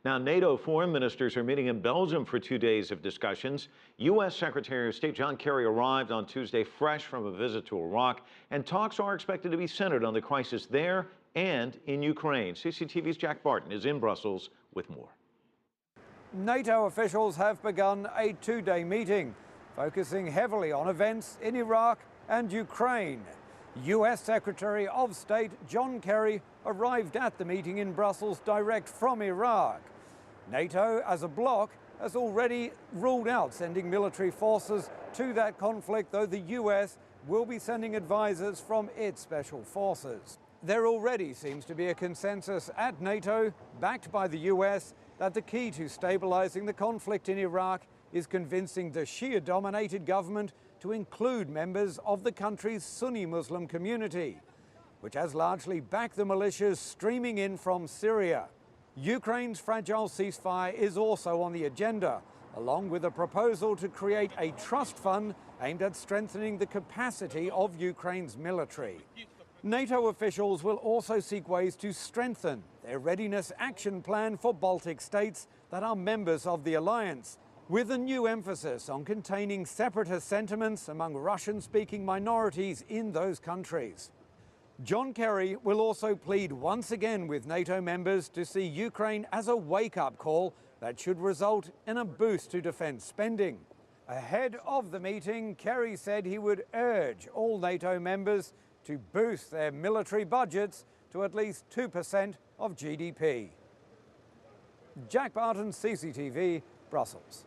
Now, NATO foreign ministers are meeting in Belgium for 2 days of discussions. U.S. Secretary of State John Kerry arrived on Tuesday fresh from a visit to Iraq, and talks are expected to be centered on the crisis there and in Ukraine. CCTV's Jack Barton is in Brussels with more. NATO officials have begun a 2-day meeting, focusing heavily on events in Iraq and Ukraine. U.S. Secretary of State John Kerry arrived at the meeting in Brussels direct from Iraq. NATO, as a bloc, has already ruled out sending military forces to that conflict, though the U.S. will be sending advisors from its special forces. There already seems to be a consensus at NATO, backed by the U.S., that the key to stabilizing the conflict in Iraq is convincing the Shia-dominated government to include members of the country's Sunni Muslim community, which has largely backed the militias streaming in from Syria. Ukraine's fragile ceasefire is also on the agenda, along with a proposal to create a trust fund aimed at strengthening the capacity of Ukraine's military. NATO officials will also seek ways to strengthen their readiness action plan for Baltic states that are members of the alliance, with a new emphasis on containing separatist sentiments among Russian-speaking minorities in those countries. John Kerry will also plead once again with NATO members to see Ukraine as a wake-up call that should result in a boost to defence spending. Ahead of the meeting, Kerry said he would urge all NATO members to boost their military budgets to at least 2% of GDP. Jack Barton, CCTV, Brussels.